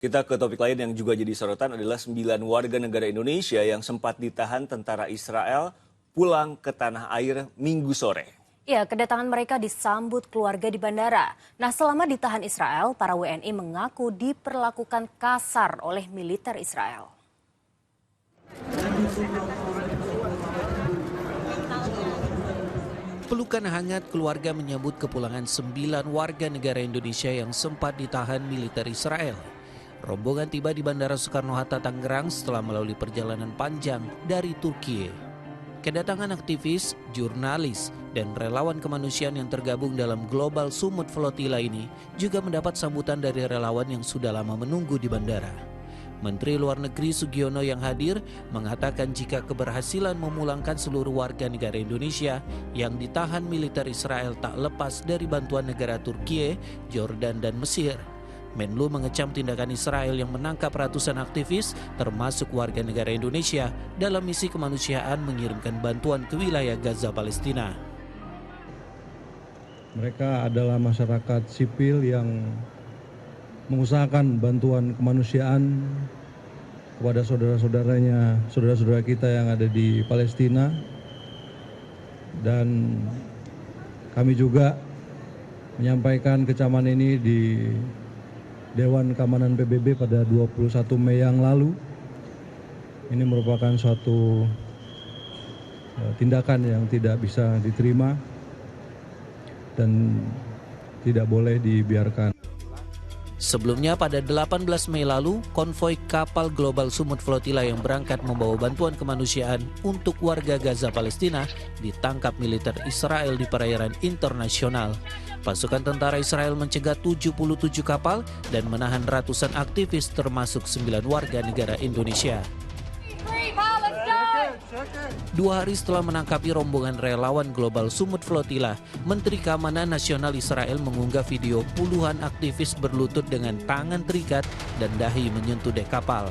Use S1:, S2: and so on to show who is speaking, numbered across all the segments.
S1: Kita ke topik lain yang juga jadi sorotan adalah 9 warga negara Indonesia yang sempat ditahan tentara Israel pulang ke tanah air Minggu sore.
S2: Ya, kedatangan mereka disambut keluarga di bandara. Nah, selama ditahan Israel, para WNI mengaku diperlakukan kasar oleh militer Israel.
S3: Pelukan hangat keluarga menyambut kepulangan 9 warga negara Indonesia yang sempat ditahan militer Israel. Rombongan tiba di Bandara Soekarno-Hatta, Tangerang setelah melalui perjalanan panjang dari Turki. Kedatangan aktivis, jurnalis, dan relawan kemanusiaan yang tergabung dalam Global Sumut Flotilla ini juga mendapat sambutan dari relawan yang sudah lama menunggu di bandara. Menteri Luar Negeri Sugiono yang hadir mengatakan jika keberhasilan memulangkan seluruh warga negara Indonesia yang ditahan militer Israel tak lepas dari bantuan negara Turki, Jordan, dan Mesir. Menlu mengecam tindakan Israel yang menangkap ratusan aktivis termasuk warga negara Indonesia dalam misi kemanusiaan mengirimkan bantuan ke wilayah Gaza, Palestina.
S4: Mereka adalah masyarakat sipil yang mengusahakan bantuan kemanusiaan kepada saudara-saudara kita yang ada di Palestina, dan kami juga menyampaikan kecaman ini di Dewan Keamanan PBB pada 21 Mei yang lalu. Ini merupakan suatu tindakan yang tidak bisa diterima dan tidak boleh dibiarkan.
S3: Sebelumnya pada 18 Mei lalu, konvoi kapal Global Sumut Flotilla yang berangkat membawa bantuan kemanusiaan untuk warga Gaza, Palestina ditangkap militer Israel di perairan internasional. Pasukan tentara Israel mencegat 77 kapal dan menahan ratusan aktivis termasuk 9 warga negara Indonesia. 2 hari setelah menangkapi rombongan relawan Global Sumut Flotilla, Menteri Keamanan Nasional Israel mengunggah video puluhan aktivis berlutut dengan tangan terikat dan dahi menyentuh dek kapal.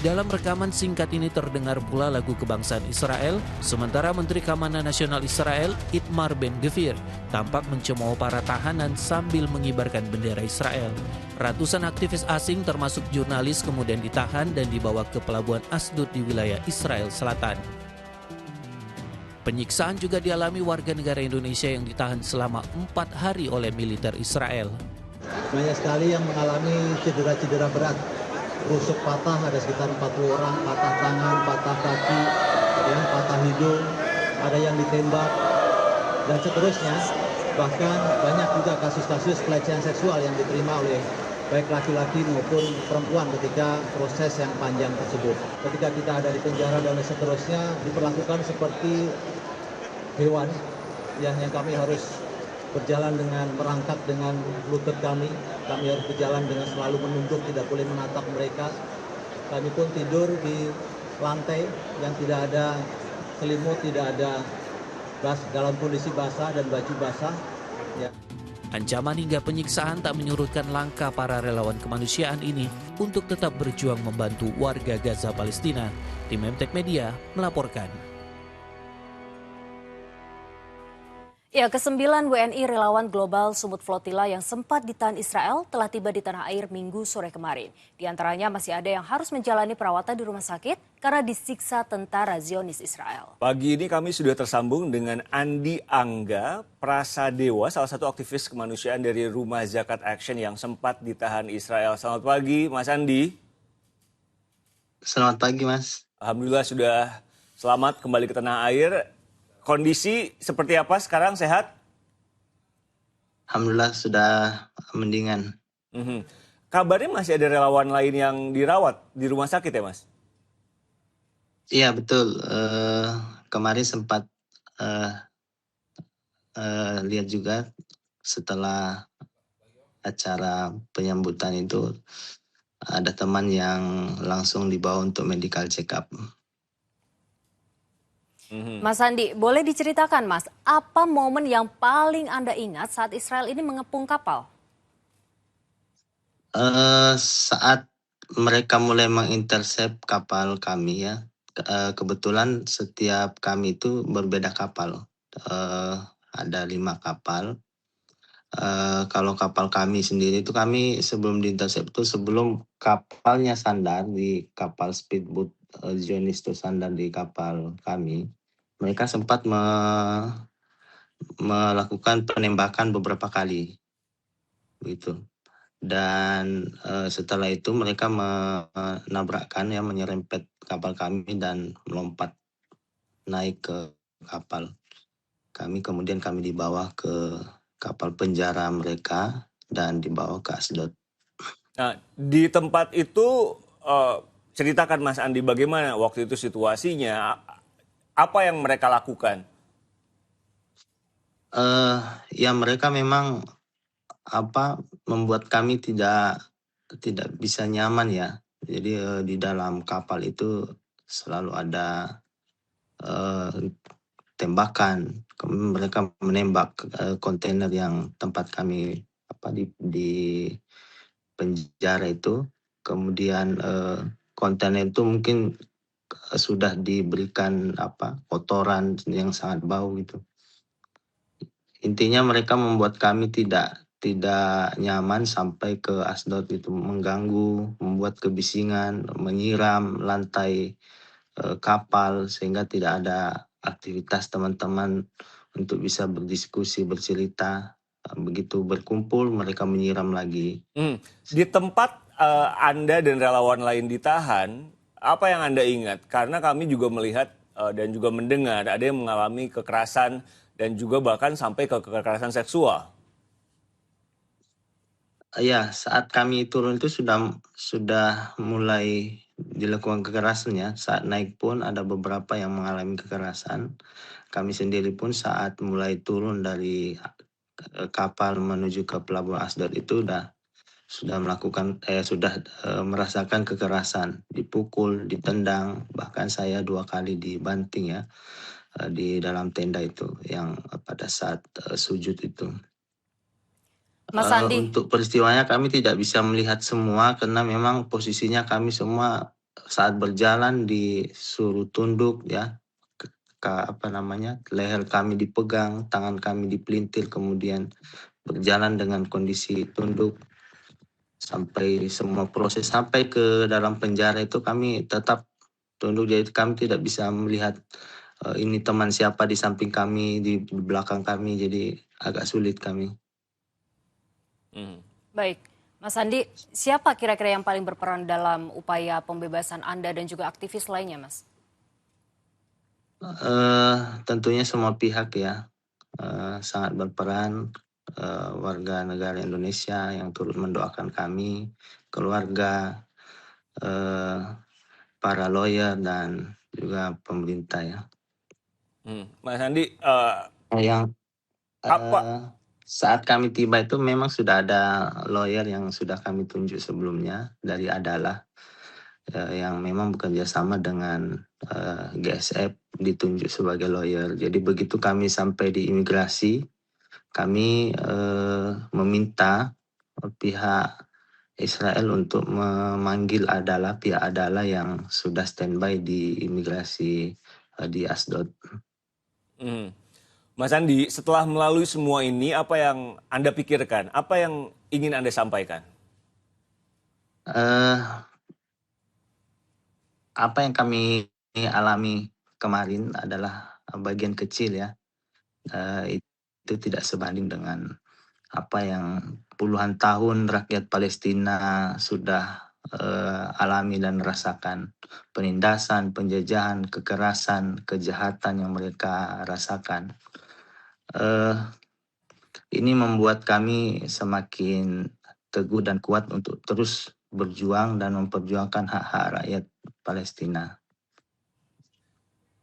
S3: Dalam rekaman singkat ini terdengar pula lagu kebangsaan Israel, sementara Menteri Keamanan Nasional Israel, Itamar Ben-Gvir, tampak mencemooh para tahanan sambil mengibarkan bendera Israel. Ratusan aktivis asing termasuk jurnalis kemudian ditahan dan dibawa ke pelabuhan Asdod di wilayah Israel Selatan. Penyiksaan juga dialami warga negara Indonesia yang ditahan selama 4 hari oleh militer Israel.
S5: Banyak sekali yang mengalami cedera-cedera berat. Rusuk patah ada sekitar 40 orang, patah tangan, patah kaki, patah hidung, ada yang ditembak, dan seterusnya. Bahkan banyak juga kasus-kasus pelecehan seksual yang diterima oleh baik laki-laki maupun perempuan ketika proses yang panjang tersebut. Ketika kita ada di penjara dan seterusnya, diperlakukan seperti hewan yang kami harus berjalan dengan merangkak dengan lutut kami harus berjalan dengan selalu menunduk, tidak boleh menatap mereka. Kami pun tidur di lantai yang tidak ada selimut, tidak ada dalam kondisi basah dan baju basah. Ya.
S3: Ancaman hingga penyiksaan tak menyurutkan langkah para relawan kemanusiaan ini untuk tetap berjuang membantu warga Gaza, Palestina. Tim MTek Media melaporkan.
S2: Ya, ke-9 WNI relawan Global Sumut Flotilla yang sempat ditahan Israel telah tiba di tanah air Minggu sore kemarin. Di antaranya masih ada yang harus menjalani perawatan di rumah sakit karena disiksa tentara Zionis Israel.
S1: Pagi ini kami sudah tersambung dengan Andi Angga Prasadewa, salah satu aktivis kemanusiaan dari Rumah Zakat Action yang sempat ditahan Israel. Selamat pagi, Mas Andi.
S6: Selamat pagi, Mas.
S1: Alhamdulillah sudah selamat kembali ke tanah air. Kondisi seperti apa sekarang, sehat?
S6: Alhamdulillah sudah mendingan.
S1: Kabarnya masih ada relawan lain yang dirawat di rumah sakit ya, Mas?
S6: Iya, betul. Kemarin sempat lihat juga setelah acara penyambutan itu ada teman yang langsung dibawa untuk medical check up.
S2: Mas Andi, boleh diceritakan Mas, apa momen yang paling Anda ingat saat Israel ini mengepung kapal?
S6: Saat mereka mulai mengintercept kapal kami ya, kebetulan setiap kami itu berbeda kapal. Ada 5 kapal. Kalau kapal kami sendiri itu kami sebelum diintersep itu sebelum kapalnya sandar di kapal speedboat Zionisto sandar di kapal kami, mereka sempat melakukan penembakan beberapa kali begitu. Dan setelah itu mereka menabrakkan ya menyerempet kapal kami dan melompat naik ke kapal. Kemudian kami dibawa ke kapal penjara mereka dan dibawa ke Asdod.
S1: Nah, di tempat itu ceritakan Mas Andi bagaimana waktu itu situasinya, apa yang mereka lakukan?
S6: Ya mereka memang membuat kami tidak bisa nyaman ya. Jadi di dalam kapal itu selalu ada tembakan. Kemudian mereka menembak kontainer yang tempat kami di penjara itu. Kemudian kontainer itu mungkin sudah diberikan kotoran yang sangat bau gitu. Intinya mereka membuat kami tidak nyaman sampai ke Asdod itu, mengganggu, membuat kebisingan, menyiram lantai kapal sehingga tidak ada aktivitas teman-teman untuk bisa berdiskusi, bercerita. Begitu berkumpul mereka menyiram lagi.
S1: Di tempat Anda dan relawan lain ditahan, apa yang Anda ingat? Karena kami juga melihat dan juga mendengar ada yang mengalami kekerasan dan juga bahkan sampai ke kekerasan seksual.
S6: Ya, saat kami turun itu sudah mulai dilakukan kekerasan ya. Saat naik pun ada beberapa yang mengalami kekerasan. Kami sendiri pun saat mulai turun dari kapal menuju ke pelabuhan Asdod itu sudah merasakan kekerasan, dipukul, ditendang, bahkan saya 2 kali dibanting ya di dalam tenda itu yang pada saat sujud itu.
S2: Mas Andi,
S6: Untuk peristiwanya kami tidak bisa melihat semua karena memang posisinya kami semua saat berjalan disuruh tunduk ya, leher kami dipegang, tangan kami dipelintir, kemudian berjalan dengan kondisi tunduk sampai semua proses sampai ke dalam penjara itu kami tetap tunduk, jadi kami tidak bisa melihat ini teman siapa di samping kami, di belakang kami, jadi agak sulit kami.
S2: baik. Mas Andi, siapa kira-kira yang paling berperan dalam upaya pembebasan Anda dan juga aktivis lainnya, Mas?
S6: Tentunya semua pihak ya sangat berperan, warga negara Indonesia yang turut mendoakan kami, keluarga, para lawyer dan juga pemerintah ya.
S1: Mas Andi,
S6: Yang
S1: apa?
S6: saat kami tiba itu memang sudah ada lawyer yang sudah kami tunjuk sebelumnya dari Adalah yang memang bekerja sama dengan GSF ditunjuk sebagai lawyer. Jadi begitu kami sampai di imigrasi, kami meminta pihak Israel untuk memanggil pihak Adalah yang sudah standby di imigrasi di Asdod.
S1: Mas Andi, setelah melalui semua ini, apa yang Anda pikirkan? Apa yang ingin Anda sampaikan?
S6: Apa yang kami alami kemarin adalah bagian kecil ya. Itu tidak sebanding dengan apa yang puluhan tahun rakyat Palestina sudah alami dan rasakan. Penindasan, penjajahan, kekerasan, kejahatan yang mereka rasakan. Ini membuat kami semakin teguh dan kuat untuk terus berjuang dan memperjuangkan hak-hak rakyat Palestina.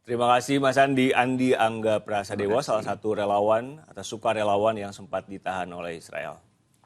S1: Terima kasih Mas Andi. Andi Angga Prasadewa,
S6: Terima kasih.
S1: salah satu relawan atau sukarelawan yang sempat ditahan oleh Israel.